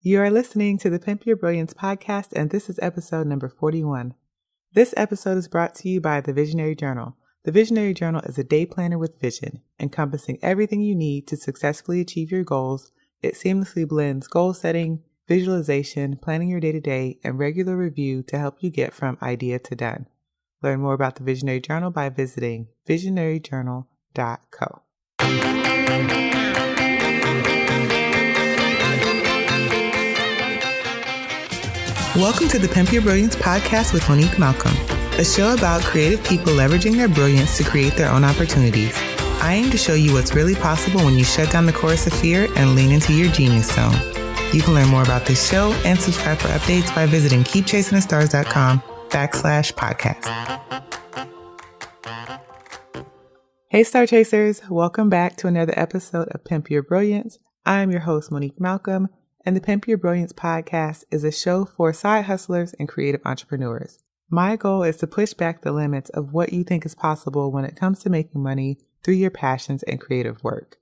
You are listening to the Pimp Your Brilliance podcast, and this is episode number 41. This episode is brought to you by the Visionary Journal. The Visionary Journal is a day planner with vision, encompassing everything you need to successfully achieve your goals. It seamlessly blends goal setting, visualization, planning your day-to-day, and regular review to help you get from idea to done. Learn more about the Visionary Journal by visiting visionaryjournal.co. Welcome to the Pimp Your Brilliance podcast with Monique Malcolm, a show about creative people leveraging their brilliance to create their own opportunities. I aim to show you what's really possible when you shut down the chorus of fear and lean into your genius zone. You can learn more about this show and subscribe for updates by visiting keepchasingthestars.com/podcast. Hey Star Chasers, welcome back to another episode of Pimp Your Brilliance. I am your host, Monique Malcolm, and the Pimp Your Brilliance podcast is a show for side hustlers and creative entrepreneurs. My goal is to push back the limits of what you think is possible when it comes to making money through your passions and creative work.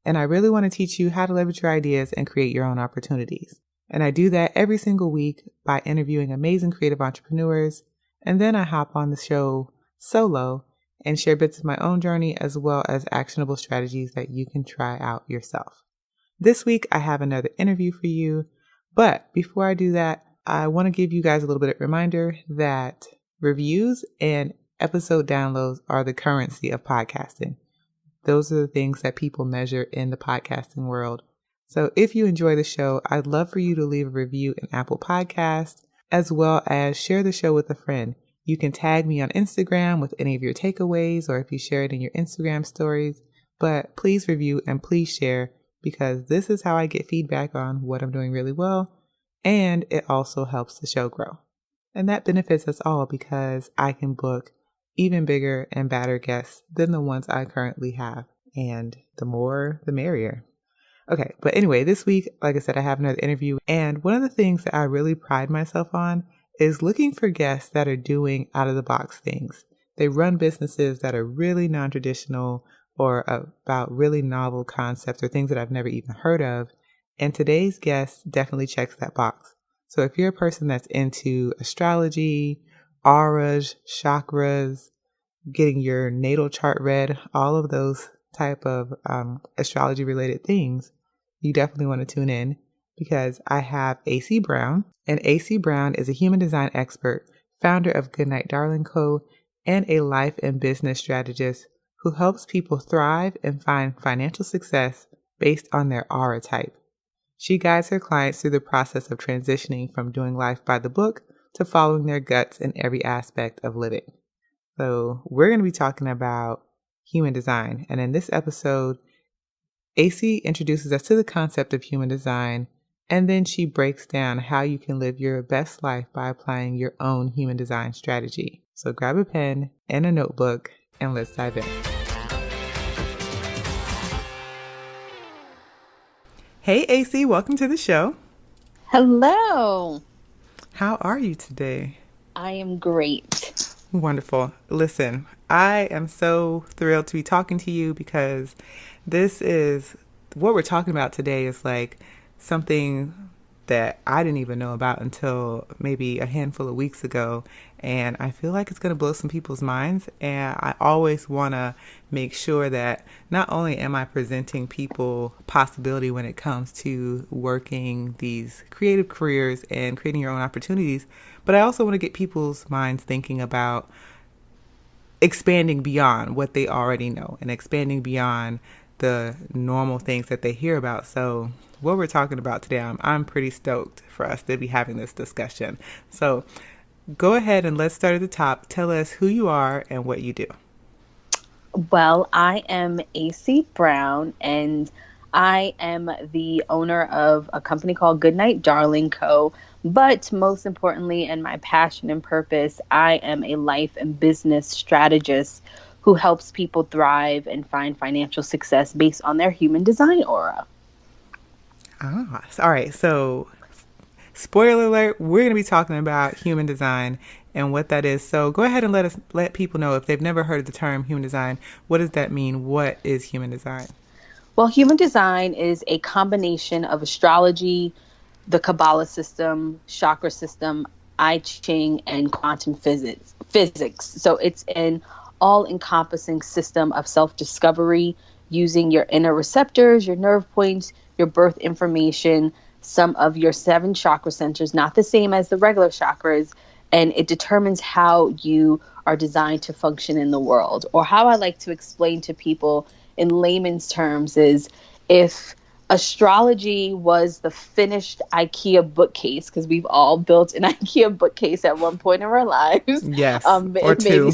And I really want to teach you how to leverage your ideas and create your own opportunities. And I do that every single week by interviewing amazing creative entrepreneurs. And then I hop on the show solo and share bits of my own journey as well as actionable strategies that you can try out yourself. This week, I have another interview for you, but before I do that, I want to give you guys a little bit of a reminder that reviews and episode downloads are the currency of podcasting. Those are the things that people measure in the podcasting world. So if you enjoy the show, I'd love for you to leave a review in Apple Podcasts, as well as share the show with a friend. You can tag me on Instagram with any of your takeaways, or if you share it in your Instagram stories, but please review and please share, because this is how I get feedback on what I'm doing really well, and it also helps the show grow. And that benefits us all because I can book even bigger and badder guests than the ones I currently have. And the more, the merrier. Okay, but anyway, this week, like I said, I have another interview. And one of the things that I really pride myself on is looking for guests that are doing out-of-the-box things. They run businesses that are really non-traditional or about really novel concepts or things that I've never even heard of. And today's guest definitely checks that box. So if you're a person that's into astrology, auras, chakras, getting your natal chart read, all of those type of astrology related things, you definitely want to tune in, because I have Aycee Brown. And Aycee Brown is a human design expert, founder of Goodnight Darling Co, and a life and business strategist who helps people thrive and find financial success based on their aura type. She guides her clients through the process of transitioning from doing life by the book to following their guts in every aspect of living. So we're going to be talking about human design. And in this episode, Aycee introduces us to the concept of human design, and then she breaks down how you can live your best life by applying your own human design strategy. So grab a pen and a notebook and let's dive in. Hey, Aycee, welcome to the show. Hello. How are you today? I am great. Wonderful. Listen, I am so thrilled to be talking to you because this is what we're talking about today is like something that I didn't even know about until maybe a handful of weeks ago. And I feel like it's going to blow some people's minds. And I always want to make sure that not only am I presenting people possibility when it comes to working these creative careers and creating your own opportunities, but I also want to get people's minds thinking about expanding beyond what they already know and expanding beyond the normal things that they hear about. So what we're talking about today, I'm pretty stoked for us to be having this discussion. So go ahead and let's start at the top. Tell us who you are and what you do. Well, I am Aycee Brown, and I am the owner of a company called Goodnight Darling Co. But most importantly, and my passion and purpose, I am a life and business strategist who helps people thrive and find financial success based on their human design aura. All right. So spoiler alert, we're going to be talking about human design and what that is. So go ahead and let people know, if they've never heard of the term human design, what does that mean? What is human design? Well, human design is a combination of astrology, the Kabbalah system, chakra system, I Ching, and quantum physics. So it's an all-encompassing system of self-discovery using your inner receptors, your nerve points, your birth information, some of your 7 chakra centers, not the same as the regular chakras, and it determines how you are designed to function in the world. Or how I like to explain to people in layman's terms is, if astrology was the finished IKEA bookcase, because we've all built an IKEA bookcase at one point in our lives. Yes, or maybe two.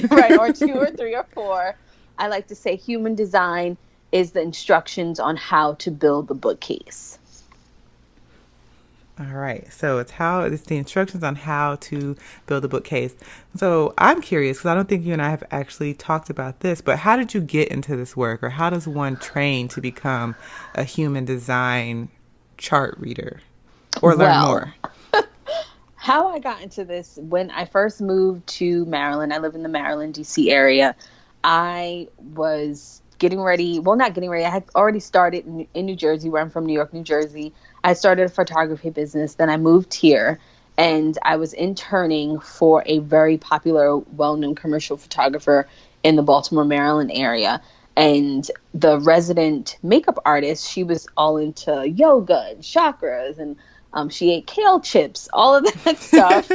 right, or 2 or 3 or 4. I like to say human design is the instructions on how to build the bookcase. All right. So it's the instructions on how to build a bookcase. So I'm curious, because I don't think you and I have actually talked about this, but how did you get into this work, or how does one train to become a human design chart reader or learn more? How I got into this, when I first moved to Maryland, I live in the Maryland, DC area. I was getting ready. Well, not getting ready. I had already started in New Jersey, where I'm from, New York, New Jersey. I started a photography business. Then I moved here, and I was interning for a very popular, well-known commercial photographer in the Baltimore, Maryland area. And the resident makeup artist, she was all into yoga and chakras, and she ate kale chips, all of that stuff.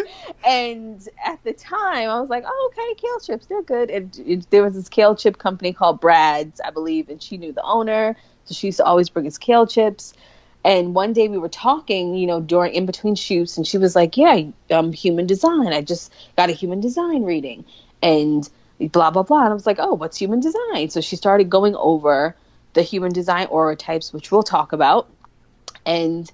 And at the time, I was like, oh, okay, kale chips, they're good. And there was this kale chip company called Brad's, I believe, and she knew the owner. So she used to always bring us kale chips. And one day we were talking, during in between shoots, and she was like, yeah, human design. I just got a human design reading. And blah, blah, blah. And I was like, oh, what's human design? So she started going over the human design aura types, which we'll talk about. And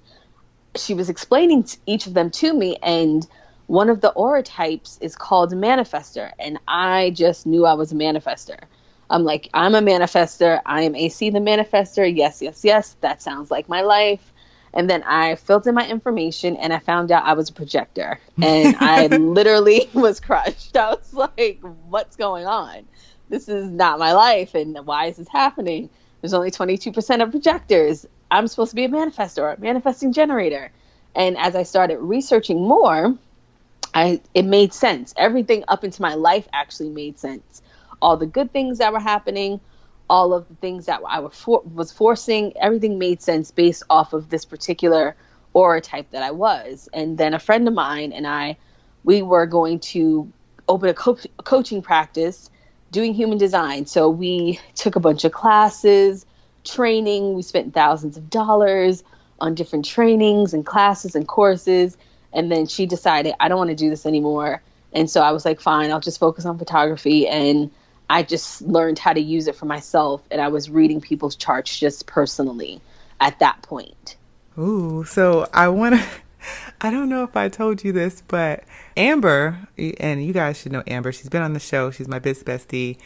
she was explaining each of them to me, and one of the aura types is called a manifester, and I just knew I was a manifester. I'm like, I'm a manifester. I am Aycee the manifester. Yes, yes, yes. That sounds like my life. And then I filled in my information, and I found out I was a projector, and I literally was crushed. I was like, what's going on? This is not my life, and why is this happening? There's only 22% of projectors. I'm supposed to be a manifestor, a manifesting generator. And as I started researching more, it made sense. Everything up into my life actually made sense. All the good things that were happening, all of the things that I was forcing, everything made sense based off of this particular aura type that I was. And then a friend of mine and we were going to open a coaching practice doing human design. So we took a bunch of classes, training. We spent thousands of dollars on different trainings and classes and courses. And then she decided, I don't want to do this anymore. And so I was like, fine, I'll just focus on photography. And I just learned how to use it for myself. And I was reading people's charts just personally at that point. Ooh, so I don't know if I told you this, but Amber, and you guys should know Amber, she's been on the show. She's my biz bestie.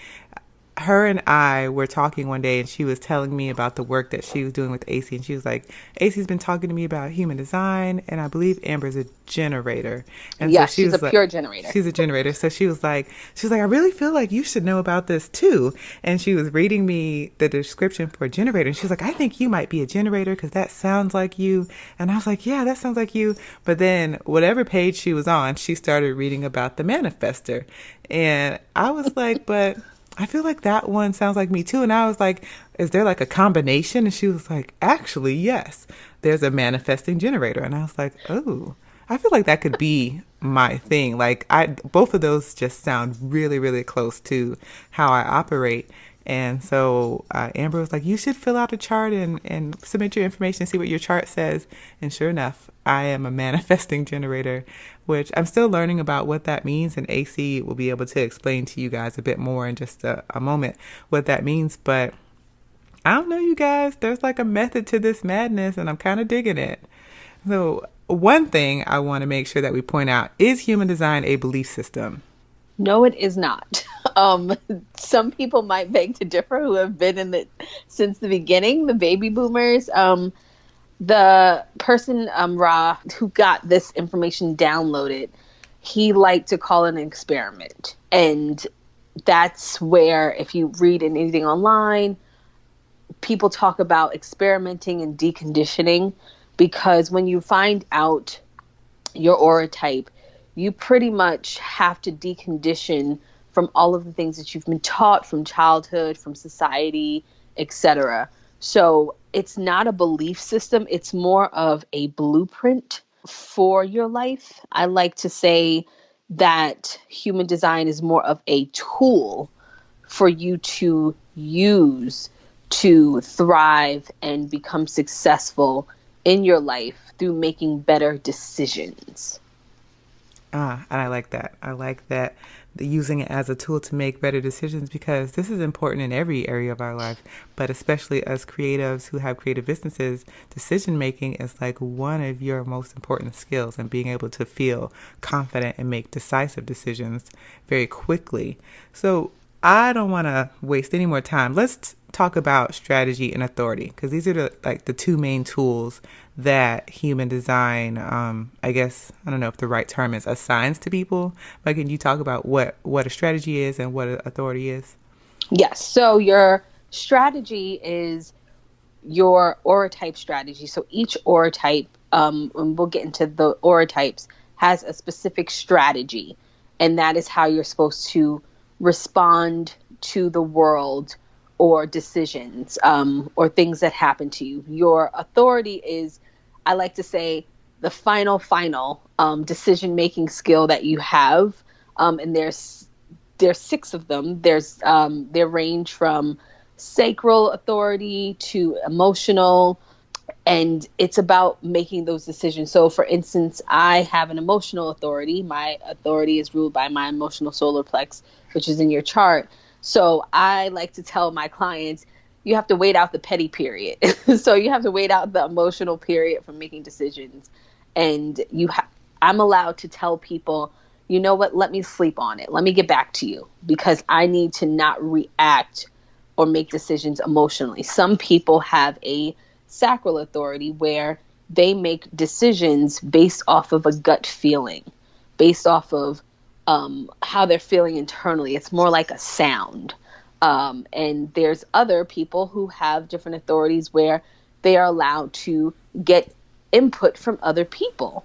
Her and I were talking one day, and she was telling me about the work that she was doing with Aycee, and she was like, Aycee's been talking to me about human design, and I believe Amber's a generator. And yeah, so she's a pure generator. She's a generator. So she was like, I really feel like you should know about this too. And she was reading me the description for a generator, and she was like, I think you might be a generator because that sounds like you. And I was like, yeah, that sounds like you. But then whatever page she was on, she started reading about the manifester. And I was like, but I feel like that one sounds like me too. And I was like, is there like a combination? And she was like, actually, yes, there's a manifesting generator. And I was like, oh, I feel like that could be my thing. Like both of those just sound really, really close to how I operate. And so Amber was like, you should fill out a chart and submit your information and see what your chart says. And sure enough, I am a manifesting generator, which I'm still learning about what that means. And Aycee will be able to explain to you guys a bit more in just a moment what that means. But I don't know, you guys, there's like a method to this madness, and I'm kind of digging it. So one thing I want to make sure that we point out, is human design a belief system? No, it is not. Some people might beg to differ who have been in it since the beginning, the baby boomers. The person, Ra, who got this information downloaded, he liked to call it an experiment. And that's where, if you read anything online, people talk about experimenting and deconditioning because when you find out your aura type, you pretty much have to decondition from all of the things that you've been taught from childhood, from society, etc. So it's not a belief system, it's more of a blueprint for your life. I like to say that human design is more of a tool for you to use to thrive and become successful in your life through making better decisions. And I like that. I like that, using it as a tool to make better decisions, because this is important in every area of our life, but especially as creatives who have creative businesses, decision making is like one of your most important skills, and being able to feel confident and make decisive decisions very quickly. So I don't want to waste any more time. Let's talk about strategy and authority, because these are the two main tools that human design, I guess, I don't know if the right term is, assigns to people. But can you talk about what a strategy is and what authority is? Yes. So your strategy is your aura type strategy. So each aura type, and we'll get into the aura types, has a specific strategy. And that is how you're supposed to respond to the world or decisions, or things that happen to you. Your authority is, I like to say, the final decision-making skill that you have. And there's 6 of them. They range from sacral authority to emotional, and it's about making those decisions. So for instance, I have an emotional authority. My authority is ruled by my emotional solar plex, which is in your chart. So I like to tell my clients, you have to wait out the petty period. So you have to wait out the emotional period from making decisions. And I'm allowed to tell people, you know what, let me sleep on it. Let me get back to you, because I need to not react or make decisions emotionally. Some people have a sacral authority where they make decisions based off of a gut feeling, based off of how they're feeling internally. It's more like a sound. And there's other people who have different authorities where they are allowed to get input from other people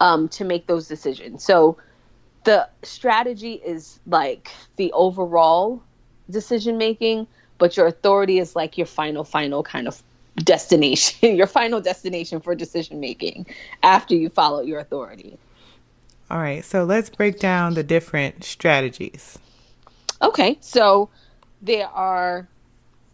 to make those decisions. So the strategy is like the overall decision making, but your authority is like your final kind of destination, your final destination for decision making after you follow your authority. All right, so let's break down the different strategies. Okay, so there are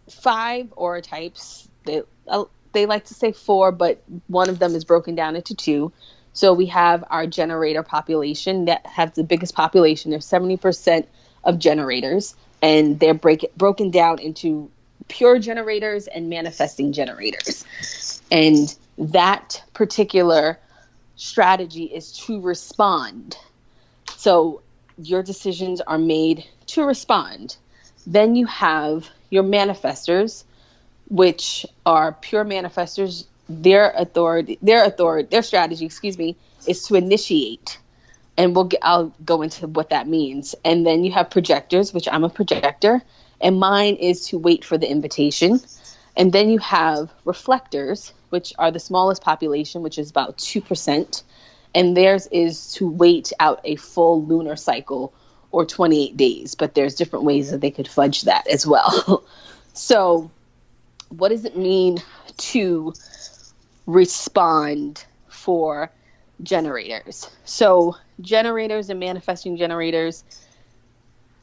5 aura types. They like to say 4, but one of them is broken down into 2. So we have our generator population that has the biggest population. There's 70% of generators, and they're broken down into pure generators and manifesting generators. And that particular strategy is to respond. So your decisions are made to respond. Then you have your manifestors, which are pure manifestors. Their strategy, is to initiate. And I'll go into what that means. And then you have projectors, which I'm a projector, and mine is to wait for the invitation. And then you have reflectors, which are the smallest population, which is about 2%. And theirs is to wait out a full lunar cycle, or 28 days. But there's different ways that they could fudge that as well. So what does it mean to respond for generators? So generators and manifesting generators,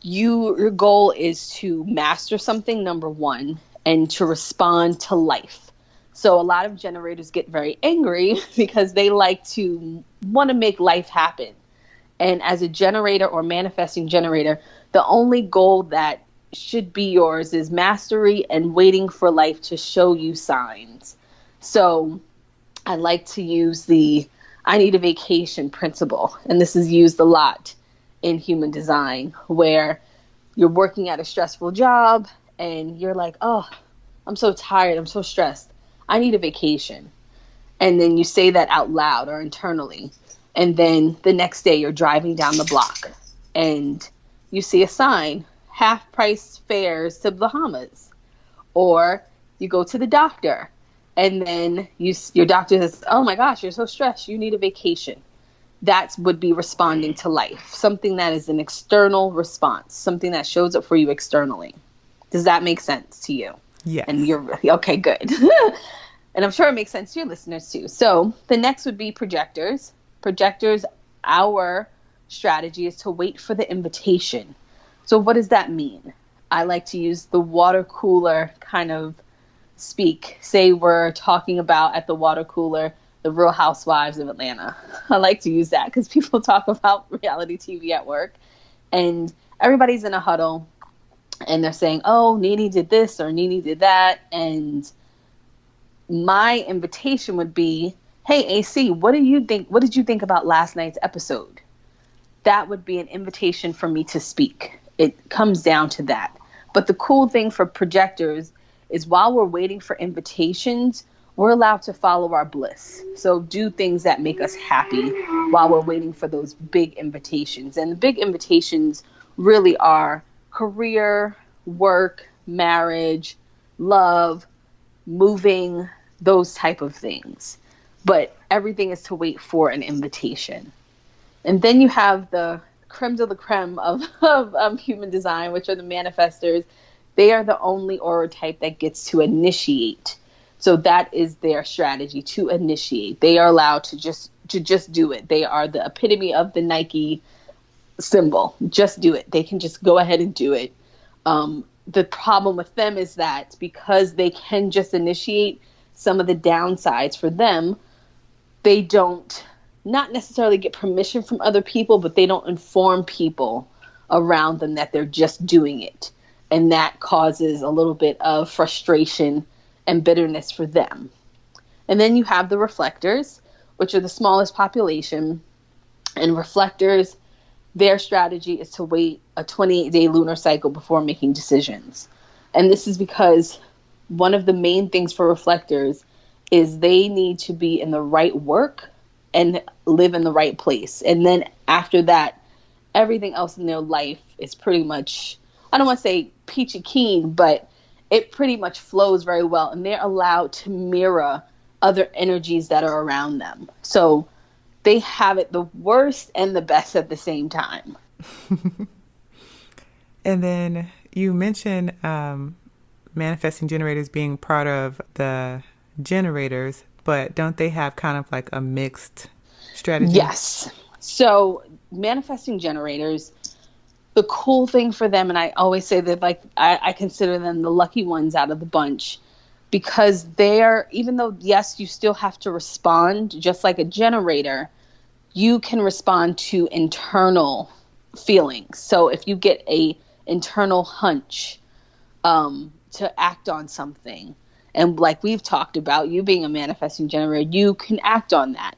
your goal is to master something, number 1, and to respond to life. So a lot of generators get very angry because they like to want to make life happen. And as a generator or manifesting generator, the only goal that should be yours is mastery and waiting for life to show you signs. So I like to use the I need a vacation principle. And this is used a lot in human design, where you're working at a stressful job and you're like, oh, I'm so tired, I'm so stressed, I need a vacation. And then you say that out loud or internally. And then the next day you're driving down the block and you see a sign, half price fares to Bahamas. Or you go to the doctor and then your doctor says, oh my gosh, you're so stressed, you need a vacation. That would be responding to life, something that is an external response, something that shows up for you externally. Does that make sense to you? Yes. And you're okay, good. And I'm sure it makes sense to your listeners too. So the next would be projectors. Projectors, our strategy is to wait for the invitation. So what does that mean? I like to use the water cooler kind of speak. Say we're talking about at the water cooler, the Real Housewives of Atlanta. I like to use that because people talk about reality TV at work and everybody's in a huddle and they're saying, oh, Nene did this or Nene did that. And my invitation would be, hey, AC, what do you think? What did you think about last night's episode? That would be an invitation for me to speak. It comes down to that. But the cool thing for projectors is while we're waiting for invitations, we're allowed to follow our bliss. So do things that make us happy while we're waiting for those big invitations. And the big invitations really are career, work, marriage, love, moving, those type of things. But everything is to wait for an invitation. And then you have the creme de la creme of human design, which are the manifestors. They are the only aura type that gets to initiate. So that is their strategy, to initiate. They are allowed to just do it. They are the epitome of the Nike symbol. Just do it. They can just go ahead and do it. The problem with them is that because they can just initiate, some of the downsides for them, they don't not necessarily get permission from other people, but they don't inform people around them that they're just doing it. And that causes a little bit of frustration and bitterness for them. And then you have the reflectors, which are the smallest population. And reflectors, their strategy is to wait a 28-day lunar cycle before making decisions. And this is because one of the main things for reflectors is they need to be in the right work and live in the right place. And then after that, everything else in their life is pretty much, I don't want to say peachy keen, but it pretty much flows very well. And they're allowed to mirror other energies that are around them. So they have it the worst and the best at the same time. And then you mentioned manifesting generators being part of the generators, but don't they have kind of like a mixed strategy? Yes. So manifesting generators, the cool thing for them, and I always say that like I consider them the lucky ones out of the bunch, because they're, even though, yes, you still have to respond just like a generator, you can respond to internal feelings. So if you get a internal hunch to act on something, and like we've talked about, you being a manifesting generator, you can act on that.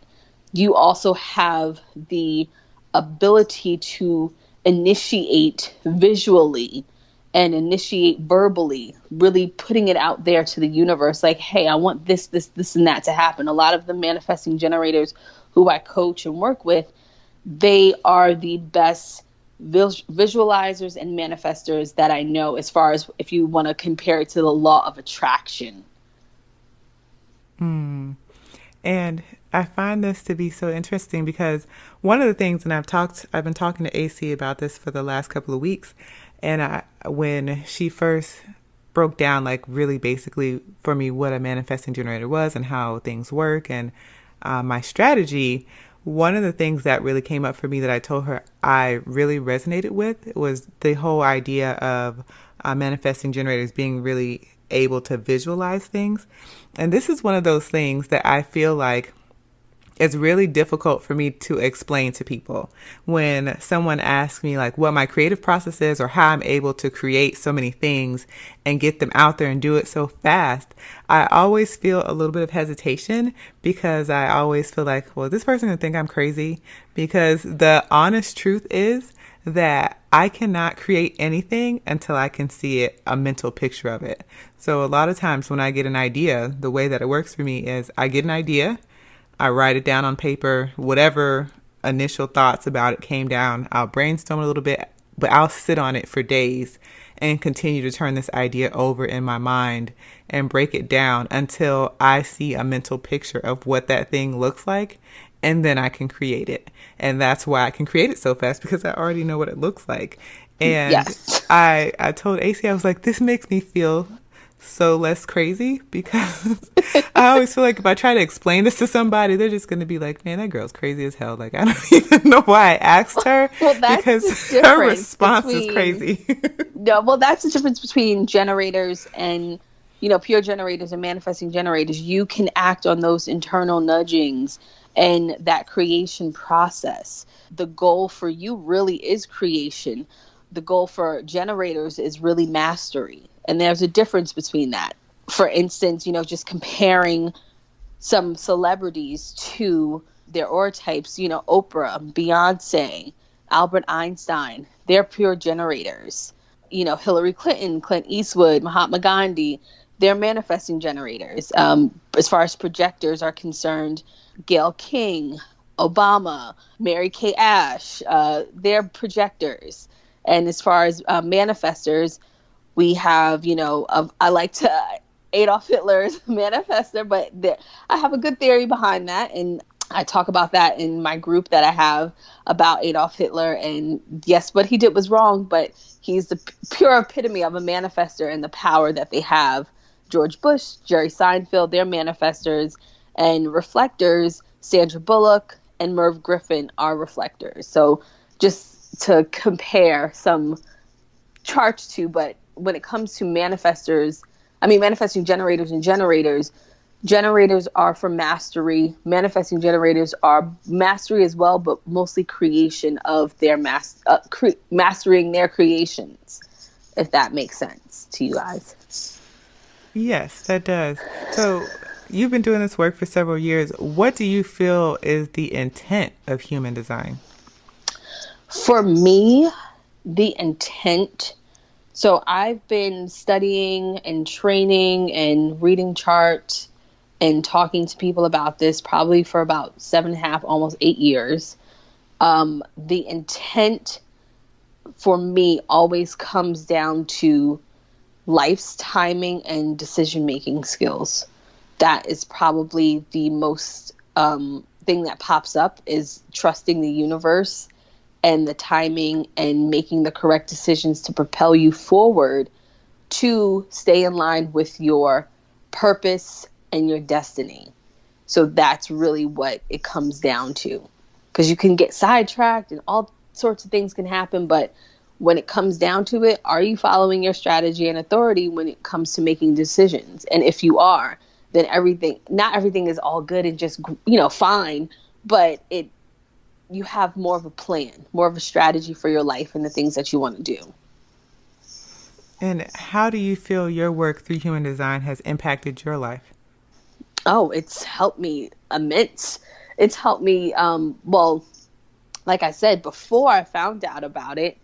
You also have the ability to initiate visually and initiate verbally, really putting it out there to the universe. Like, hey, I want this, this, this, and that to happen. A lot of the manifesting generators who I coach and work with, they are the best visualizers and manifestors that I know, as far as if you want to compare it to the law of attraction. And I find this to be so interesting because one of the things, and I've been talking to AC about this for the last couple of weeks, and when she first broke down, like really basically for me, what a manifesting generator was and how things work and my strategy, one of the things that really came up for me that I told her I really resonated with was the whole idea of manifesting generators being really able to visualize things. And this is one of those things that I feel like it's really difficult for me to explain to people. When someone asks me like what my creative process is or how I'm able to create so many things and get them out there and do it so fast, I always feel a little bit of hesitation because I always feel like, well, this person gonna think I'm crazy, because the honest truth is that I cannot create anything until I can see a mental picture of it. So a lot of times when I get an idea, the way that it works for me is I get an idea, I write it down on paper, whatever initial thoughts about it came down. I'll brainstorm a little bit, but I'll sit on it for days and continue to turn this idea over in my mind and break it down until I see a mental picture of what that thing looks like. And then I can create it. And that's why I can create it so fast, because I already know what it looks like. And Yes. I told Aycee, I was like, this makes me feel so less crazy, because I always feel like if I try to explain this to somebody, they're just going to be like, man, that girl's crazy as hell. Like, I don't even know why I asked her, Well, that's because the her difference response is between crazy. No, well, that's the difference between generators and, pure generators and manifesting generators. You can act on those internal nudgings and that creation process. The goal for you really is creation. The goal for generators is really mastery. And there's a difference between that. For instance, just comparing some celebrities to their aura types, Oprah, Beyonce, Albert Einstein, they're pure generators. Hillary Clinton, Clint Eastwood, Mahatma Gandhi, they're manifesting generators. As far as projectors are concerned, Gayle King, Obama, Mary Kay Ash, they're projectors. And as far as manifestors, we have, I like to, Adolf Hitler's manifester, but I have a good theory behind that. And I talk about that in my group that I have about Adolf Hitler. And yes, what he did was wrong, but he's the pure epitome of a manifester and the power that they have. George Bush, Jerry Seinfeld, they're manifestors, and reflectors, Sandra Bullock and Merv Griffin are reflectors. So just to compare some charts to, but when it comes to manifesting generators and generators are for mastery. Manifesting generators are mastery as well, but mostly creation of their mastering their creations, if that makes sense to you guys. Yes, that does. So you've been doing this work for several years. What do you feel is the intent of human design? For me, the intent. So I've been studying and training and reading charts and talking to people about this probably for about 7.5, almost 8 years. The intent for me always comes down to life's timing and decision-making skills. That is probably the most thing that pops up, is trusting the universe and the timing and making the correct decisions to propel you forward to stay in line with your purpose and your destiny. So that's really what it comes down to. Because you can get sidetracked and all sorts of things can happen, but when it comes down to it, are you following your strategy and authority when it comes to making decisions? And if you are, then not everything is all good and just, fine, but you have more of a plan, more of a strategy for your life and the things that you want to do. And how do you feel your work through human design has impacted your life? Oh, it's helped me immense. It's helped me, like I said, before I found out about it,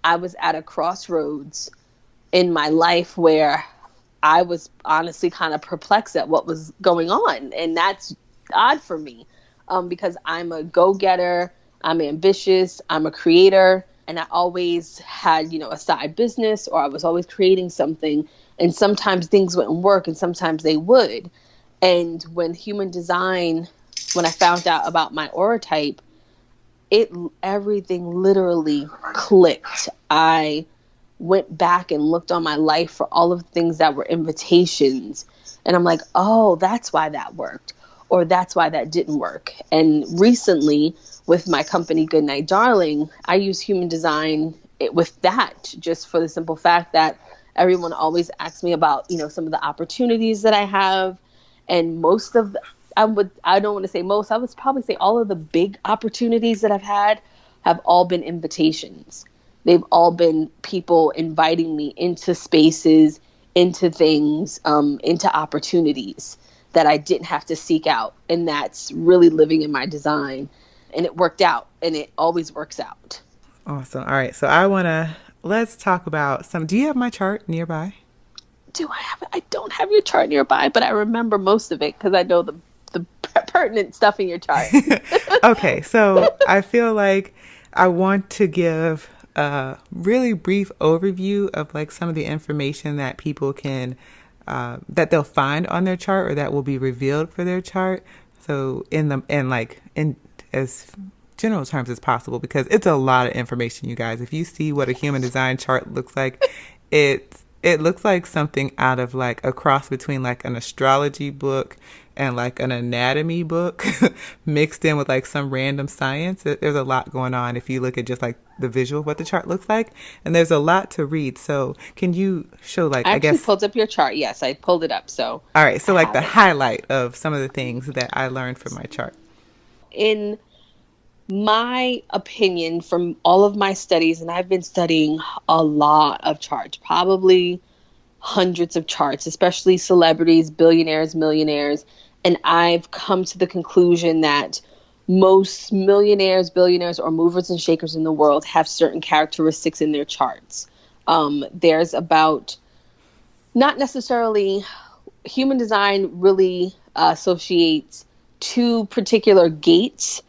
I was at a crossroads in my life where I was honestly kind of perplexed at what was going on. And that's odd for me because I'm a go-getter, I'm ambitious, I'm a creator, and I always had, a side business, or I was always creating something. And sometimes things wouldn't work and sometimes they would. And when I found out about my aura type, everything literally clicked. I went back and looked on my life for all of the things that were invitations. And I'm like, oh, that's why that worked, or that's why that didn't work. And recently with my company, Goodnight Darling, I use human design with that, just for the simple fact that everyone always asks me about, some of the opportunities that I have. And I don't want to say most, I would probably say all of the big opportunities that I've had have all been invitations. They've all been people inviting me into spaces, into things, into opportunities that I didn't have to seek out. And that's really living in my design. And it worked out, and it always works out. Awesome. All right. So let's talk about do you have my chart nearby? Do I have it? I don't have your chart nearby, but I remember most of it because I know the pertinent stuff in your chart. Okay. So I feel like I want to give a really brief overview of like some of the information that people can that they'll find on their chart or that will be revealed for their chart. So in as general terms as possible, because it's a lot of information, you guys. If you see what a human design chart looks like, it looks like something out of like a cross between like an astrology book and like an anatomy book mixed in with like some random science. There's a lot going on if you look at just like the visual of what the chart looks like, and there's a lot to read. So can you show like, I actually pulled up your chart. Yes, I pulled it up. So all right, so like the highlight of some of the things that I learned from my chart. In my opinion, from all of my studies, and I've been studying a lot of charts, probably hundreds of charts, especially celebrities, billionaires, millionaires. And I've come to the conclusion that most millionaires, billionaires, or movers and shakers in the world have certain characteristics in their charts. There's about, not necessarily, human design really associates two particular gates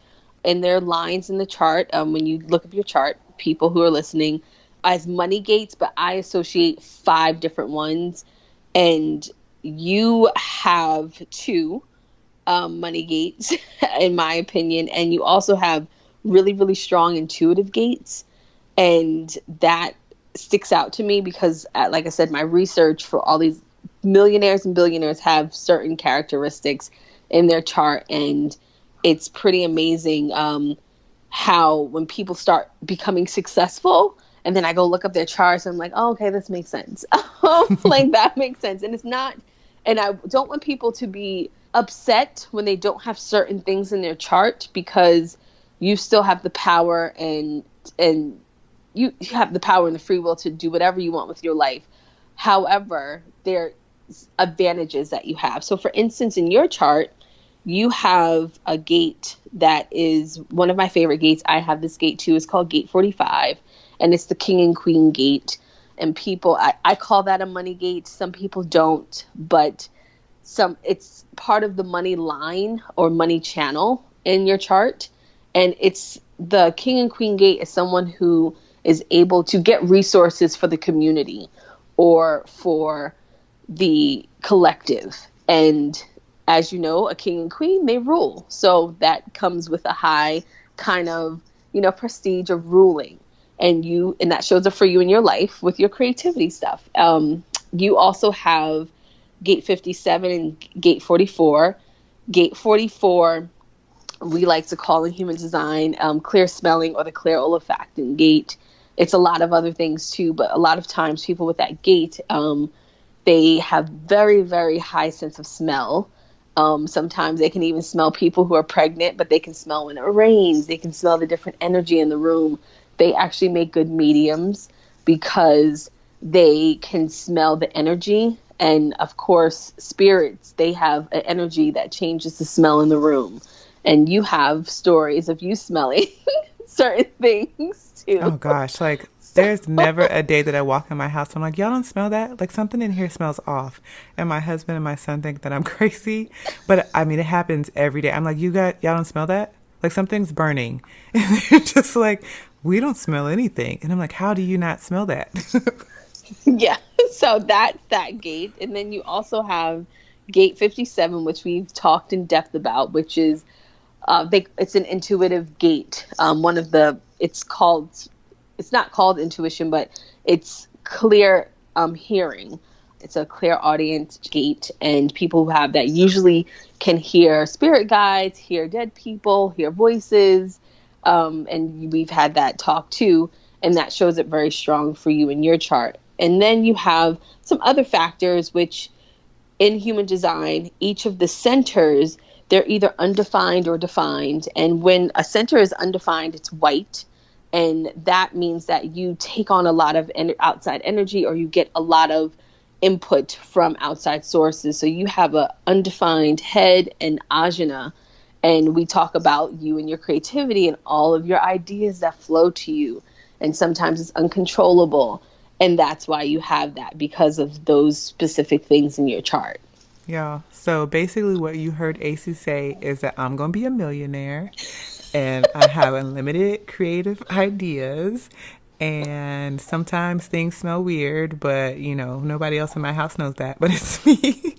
and their lines in the chart. When you look up your chart, people who are listening, as money gates, but I associate 5 different ones. And you have 2 money gates, in my opinion. And you also have really, really strong intuitive gates. And that sticks out to me because, like I said, my research for all these millionaires and billionaires have certain characteristics in their chart. And it's pretty amazing how when people start becoming successful, and then I go look up their charts, and I'm like, oh, okay, this makes sense. Like, that makes sense. And it's not, and I don't want people to be upset when they don't have certain things in their chart, because you still have the power and you have the power and the free will to do whatever you want with your life. However, there's advantages that you have. So for instance, in your chart, you have a gate that is one of my favorite gates. I have this gate too. It's called Gate 45, and it's the King and Queen gate. And people, I call that a money gate. Some people don't, but it's part of the money line or money channel in your chart. And it's the King and Queen gate is someone who is able to get resources for the community or for the collective. And as you know, a king and queen, they rule. So that comes with a high kind of, prestige of ruling. And that shows up for you in your life with your creativity stuff. You also have Gate 57 and Gate 44. Gate 44, we like to call in human design clear smelling or the clear olfacting gate. It's a lot of other things too, but a lot of times people with that gate, they have very, very high sense of smell. Sometimes they can even smell people who are pregnant, but they can smell when it rains. They can smell the different energy in the room. They actually make good mediums because they can smell the energy. And of course, spirits, they have an energy that changes the smell in the room. And you have stories of you smelling certain things too. Oh gosh, like there's never a day that I walk in my house, I'm like, y'all don't smell that? Like something in here smells off. And my husband and my son think that I'm crazy. But I mean, it happens every day. I'm like, y'all don't smell that? Like something's burning. And they're just like, we don't smell anything. And I'm like, how do you not smell that? Yeah. So that's that gate. And then you also have Gate 57, which we've talked in depth about, which is, it's an intuitive gate. It's not called intuition, but it's clear hearing. It's a clear audience gate, and people who have that usually can hear spirit guides, hear dead people, hear voices, and we've had that talk too, and that shows it very strong for you in your chart. And then you have some other factors, which in human design, each of the centers, they're either undefined or defined. And when a center is undefined, it's white. And that means that you take on a lot of outside energy, or you get a lot of input from outside sources. So you have a undefined head and ajna. And we talk about you and your creativity and all of your ideas that flow to you. And sometimes it's uncontrollable. And that's why you have that, because of those specific things in your chart. Yeah. So basically what you heard Aycee say is that I'm going to be a millionaire and I have unlimited creative ideas And sometimes things smell weird, but nobody else in my house knows that, but it's me.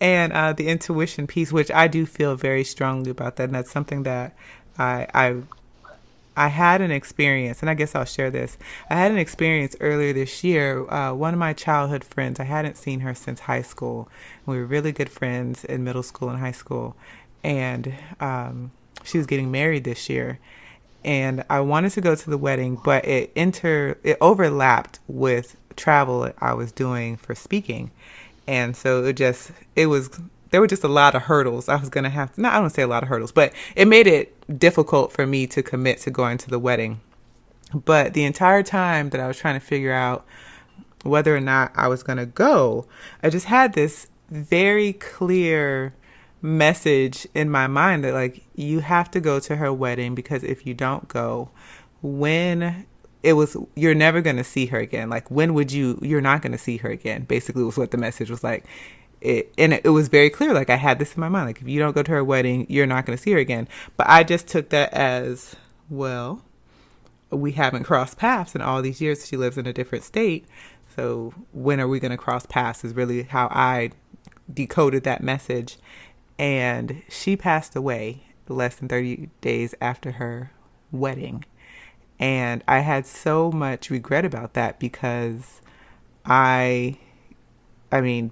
And the intuition piece, which I do feel very strongly about that. And that's something that I, I I had an experience, and I guess I'll share this. I had an experience earlier this year. One of my childhood friends, I hadn't seen her since high school. We were really good friends in middle school and high school. And she was getting married this year. And I wanted to go to the wedding, but it overlapped with travel I was doing for speaking. And so there were just a lot of hurdles I was going to have to, not, I don't say a lot of hurdles, but it made it difficult for me to commit to going to the wedding. But the entire time that I was trying to figure out whether or not I was going to go, I just had this very clear message in my mind that, like, you have to go to her wedding, because if you don't go, you're never going to see her again. Like, you're not going to see her again, basically was what the message was like. It was very clear. Like, I had this in my mind, like, if you don't go to her wedding, you're not going to see her again. But I just took that as, well, we haven't crossed paths in all these years. She lives in a different state. So when are we going to cross paths is really how I decoded that message. And she passed away less than 30 days after her wedding. And I had so much regret about that, because I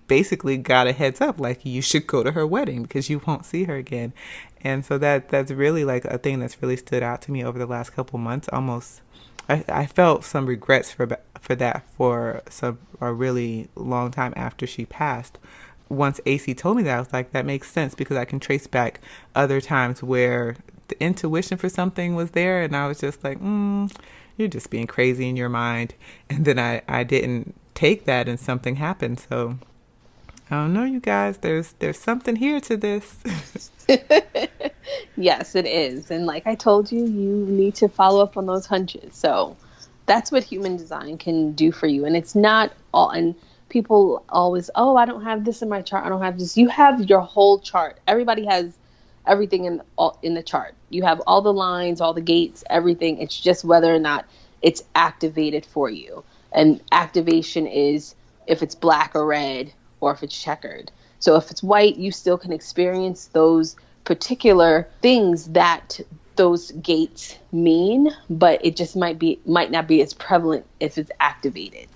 basically got a heads up, like, you should go to her wedding because you won't see her again. And so that's really like a thing that's really stood out to me over the last couple months. Almost, I felt some regrets for that for a really long time after she passed. Once Aycee told me that, I was like, that makes sense, because I can trace back other times where the intuition for something was there, and I was just like, you're just being crazy in your mind. And then I didn't take that, and something happened. So I don't know, you guys, there's something here to this. Yes, it is. And like I told you, you need to follow up on those hunches. So that's what human design can do for you. And it's not all, and people always, oh, I don't have this in my chart, I don't have this. You have your whole chart. Everybody has everything in the chart. You have all the lines, all the gates, everything. It's just whether or not it's activated for you. And activation is if it's black or red, or if it's checkered. So if it's white, you still can experience those particular things that those gates mean, but it just might not be as prevalent if it's activated.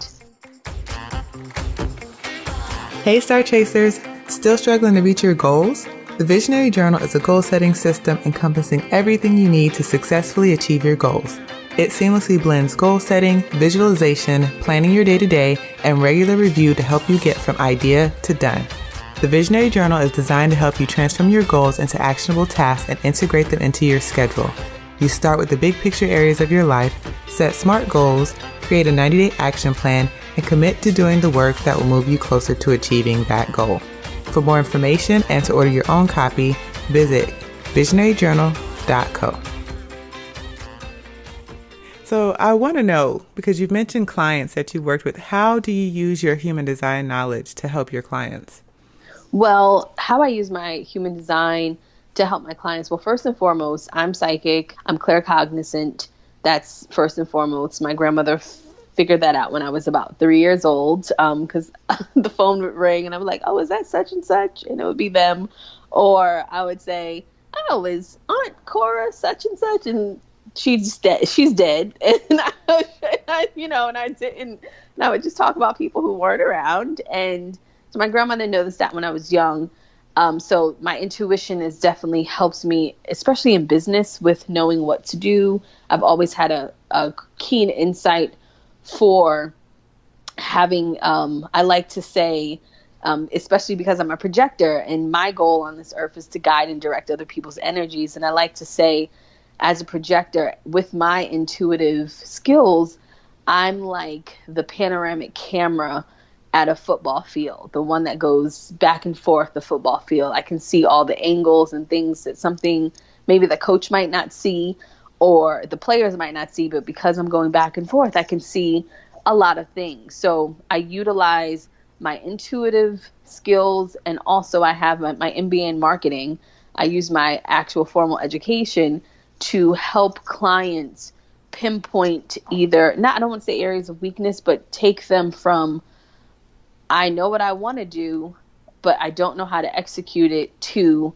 Hey, Star Chasers, still struggling to reach your goals? The Visionary Journal is a goal-setting system encompassing everything you need to successfully achieve your goals. It seamlessly blends goal setting, visualization, planning your day-to-day, and regular review to help you get from idea to done. The Visionary Journal is designed to help you transform your goals into actionable tasks and integrate them into your schedule. You start with the big picture areas of your life, set SMART goals, create a 90-day action plan, and commit to doing the work that will move you closer to achieving that goal. For more information and to order your own copy, visit visionaryjournal.co. So I want to know, because you've mentioned clients that you've worked with, how do you use your human design knowledge to help your clients? Well, how I use my human design to help my clients. Well, first and foremost, I'm psychic. I'm claircognizant. That's first and foremost. My grandmother figured that out when I was about 3 years old, because the phone would ring and I was like, oh, is that such and such? And it would be them. Or I would say, oh, is Aunt Cora such and such? And she's dead. She's dead. And I would just talk about people who weren't around. And so my grandmother noticed that when I was young. So my intuition is definitely helps me, especially in business, with knowing what to do. I've always had a keen insight for having, I like to say, especially because I'm a projector, and my goal on this earth is to guide and direct other people's energies. And I like to say, as a projector, with my intuitive skills, I'm like the panoramic camera at a football field, the one that goes back and forth the football field. I can see all the angles and things that something maybe the coach might not see or the players might not see, but because I'm going back and forth, I can see a lot of things. So I utilize my intuitive skills, and also I have my MBA in marketing. I use my actual formal education to help clients pinpoint either, not, I don't want to say areas of weakness, but take them from, I know what I want to do, but I don't know how to execute it, to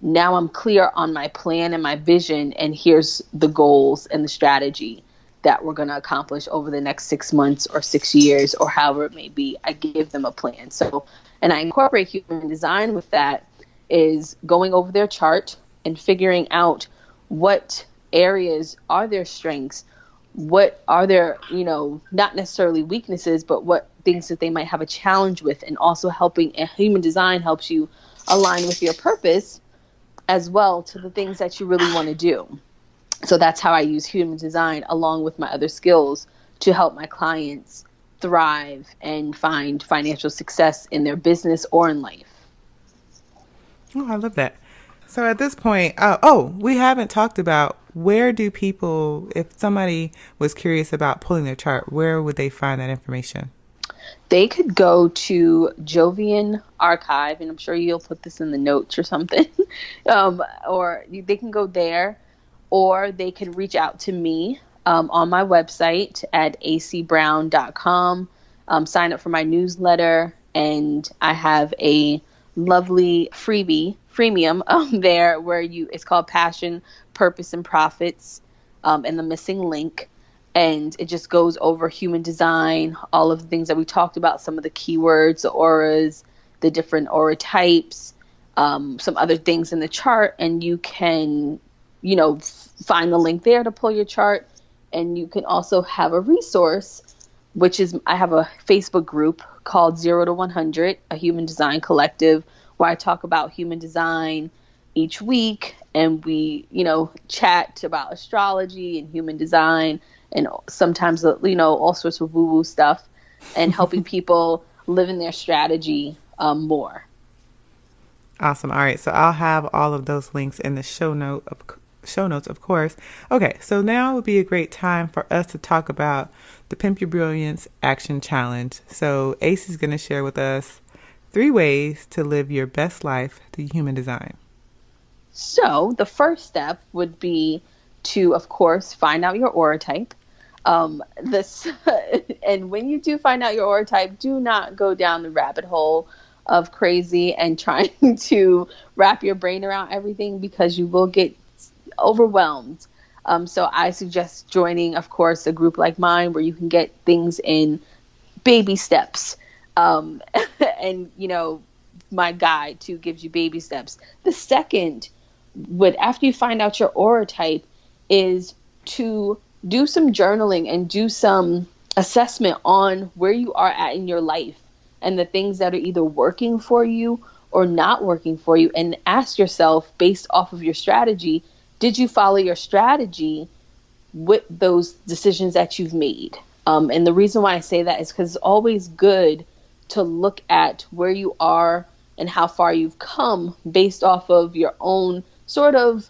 now I'm clear on my plan and my vision, and here's the goals and the strategy that we're going to accomplish over the next 6 months or 6 years or however it may be. I give them a plan. So, and I incorporate human design with that, is going over their chart and figuring out what areas are their strengths, what are their, not necessarily weaknesses, but what things that they might have a challenge with, and also helping, and human design helps you align with your purpose as well to the things that you really want to do. So that's how I use human design along with my other skills to help my clients thrive and find financial success in their business or in life. Oh, I love that. So at this point, we haven't talked about, where do people, if somebody was curious about pulling their chart, where would they find that information? They could go to Jovian Archive, and I'm sure you'll put this in the notes or something, or they can go there, or they can reach out to me on my website at ayceebrown.com, sign up for my newsletter, and I have a lovely freemium there where it's called Passion, Purpose, and Profits, and the missing link. And it just goes over human design, all of the things that we talked about, some of the keywords, the auras, the different aura types, some other things in the chart. And you can, find the link there to pull your chart. And you can also have a resource, which is, I have a Facebook group called 0 to 100, a human design collective, where I talk about human design each week. And we, chat about astrology and human design, and sometimes, all sorts of woo-woo stuff, and helping people live in their strategy more. Awesome. All right. So I'll have all of those links in the show notes, of course. Okay. So now would be a great time for us to talk about the Pimp Your Brilliance Action Challenge. So Aycee is going to share with us 3 ways to live your best life through human design. So the first step would be to, of course, find out your aura type. And when you do find out your aura type, do not go down the rabbit hole of crazy and trying to wrap your brain around everything, because you will get overwhelmed. So I suggest joining, of course, a group like mine where you can get things in baby steps. And, my guide too gives you baby steps. The second after you find out your aura type, is to do some journaling and do some assessment on where you are at in your life and the things that are either working for you or not working for you, and ask yourself, based off of your strategy, did you follow your strategy with those decisions that you've made? And the reason why I say that is because it's always good to look at where you are and how far you've come based off of your own sort of,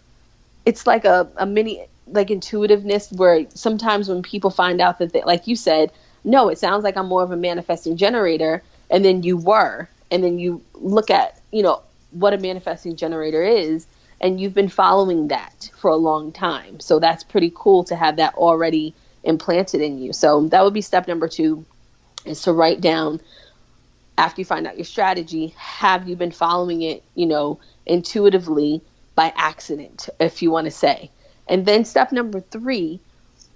it's like a mini, like, intuitiveness, where sometimes when people find out that they, like you said, no, it sounds like I'm more of a manifesting generator, and then you look at, what a manifesting generator is, and you've been following that for a long time. So that's pretty cool to have that already implanted in you. So that would be step number 2, is to write down, after you find out your strategy, have you been following it, intuitively, by accident, if you want to say. And then step number 3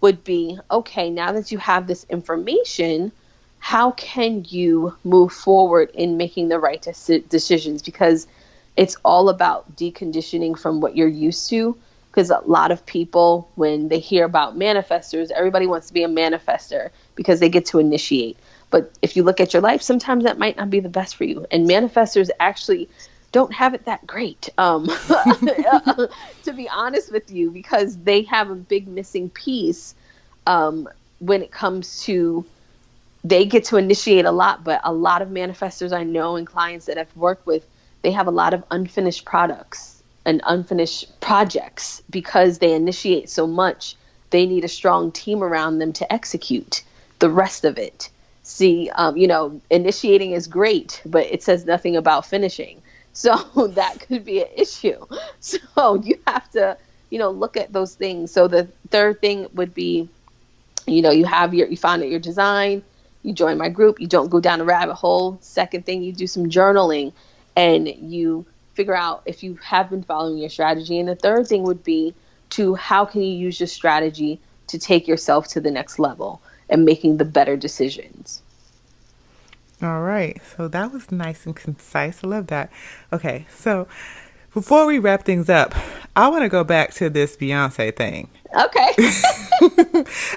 would be, okay, now that you have this information, how can you move forward in making the right decisions? Because it's all about deconditioning from what you're used to. Because a lot of people, when they hear about manifestors, everybody wants to be a manifester because they get to initiate. But if you look at your life, sometimes that might not be the best for you. And manifestors actually don't have it that great, to be honest with you, because they have a big missing piece when it comes to, they get to initiate a lot, but a lot of manifestors I know and clients that I've worked with, they have a lot of unfinished products and unfinished projects because they initiate so much. They need a strong team around them to execute the rest of it. See, initiating is great, but it says nothing about finishing. So that could be an issue. So you have to look at those things. So the third thing would be, you found out your design, you join my group, you don't go down a rabbit hole. Second thing, you do some journaling and you figure out if you have been following your strategy. And the third thing would be how can you use your strategy to take yourself to the next level and making the better decisions. All right. So that was nice and concise. I love that. Okay. So before we wrap things up, I want to go back to this Beyonce thing. Okay.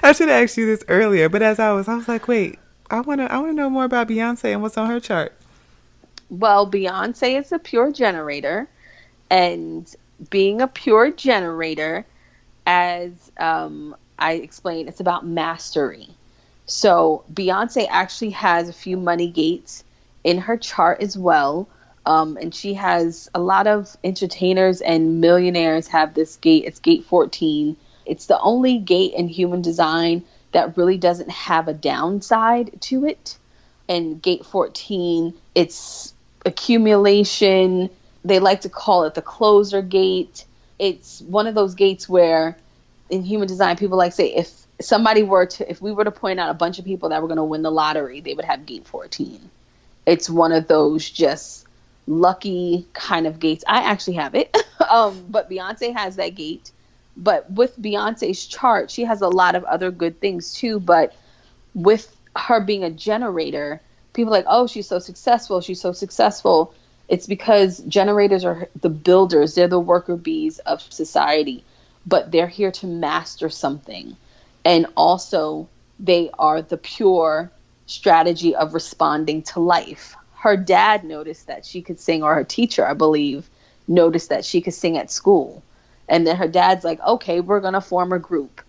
I should have asked you this earlier, but as I was like, wait, I want to know more about Beyonce and what's on her chart. Well, Beyonce is a pure generator, and being a pure generator, as I explained, it's about mastery. So Beyonce actually has a few money gates in her chart as well. And she has a lot of entertainers and millionaires have this gate. It's gate 14. It's the only gate in human design that really doesn't have a downside to it. And gate 14, it's accumulation. They like to call it the closer gate. It's one of those gates where in human design, people like say, if we were to point out a bunch of people that were going to win the lottery, they would have gate 14. It's one of those just lucky kind of gates. I actually have it. But Beyonce has that gate. But with Beyonce's chart, she has a lot of other good things too. But with her being a generator, people are like, oh, she's so successful. She's so successful. It's because generators are the builders. They're the worker bees of society. But they're here to master something. And also, they are the pure strategy of responding to life. Her dad noticed that she could sing, or her teacher, I believe, noticed that she could sing at school. And then her dad's like, okay, we're going to form a group.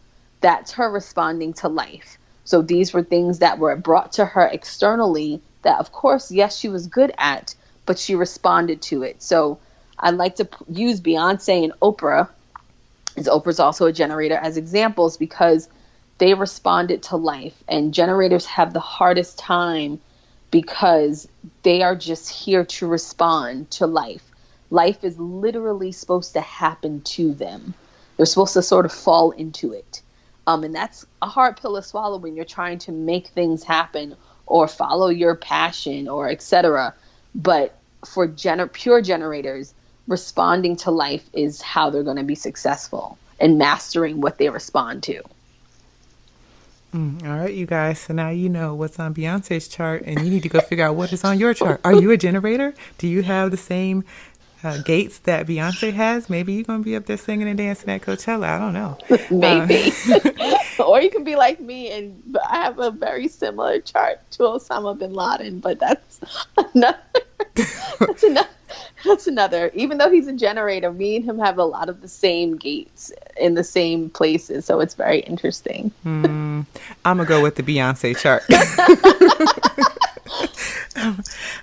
That's her responding to life. So these were things that were brought to her externally that, of course, yes, she was good at, but she responded to it. So I like to use Beyonce and Oprah, as Oprah's also a generator, as examples because they responded to life. And generators have the hardest time because they are just here to respond to life. Life is literally supposed to happen to them. They're supposed to sort of fall into it. And that's a hard pill to swallow when you're trying to make things happen or follow your passion or etc. But for pure generators, responding to life is how they're going to be successful and mastering what they respond to. All right, you guys. So now you know what's on Beyonce's chart, and you need to go figure out what is on your chart. Are you a generator? Do you have the same gates that Beyonce has? Maybe you're going to be up there singing and dancing at Coachella. I don't know. Maybe. Or you can be like me, and I have a very similar chart to Osama bin Laden, but that's another. Even though he's a generator, me and him have a lot of the same gates in the same places, so it's very interesting. I'm going to go with the Beyonce chart.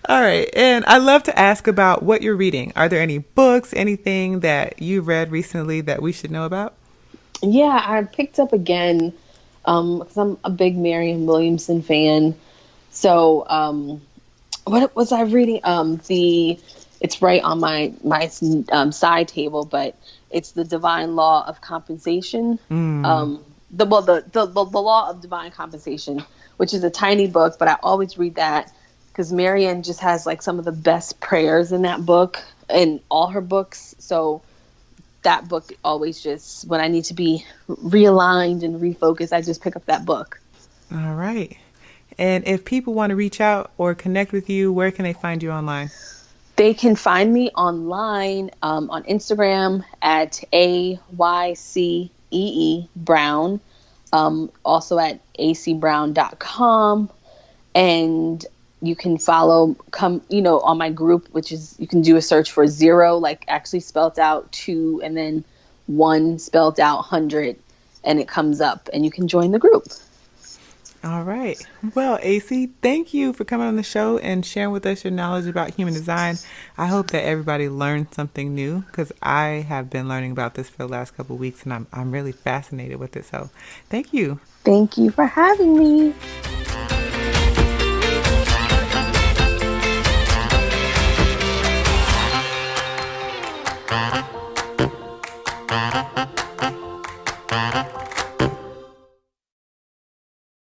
All right. And I love to ask about what you're reading. Are there any books, anything that you've read recently that we should know about? Yeah, I picked up again because I'm a big Marianne Williamson fan. So what was I reading? It's right on my side table, but it's The Divine Law of Compensation. The Law of Divine Compensation, which is a tiny book, but I always read that because Marianne just has like some of the best prayers in that book and all her books. So that book always just, when I need to be realigned and refocused, I just pick up that book. All right. And if people want to reach out or connect with you, where can they find you online? They can find me online on Instagram at Aycee Brown, also at aceebrown.com. And you can follow, on my group, which is, you can do a search for 0, like actually spelled out 2, and then 1 spelled out 100, and it comes up, and you can join the group. All right. Well, Aycee, thank you for coming on the show and sharing with us your knowledge about human design. I hope that everybody learned something new because I have been learning about this for the last couple of weeks, and I'm really fascinated with it. So thank you. Thank you for having me.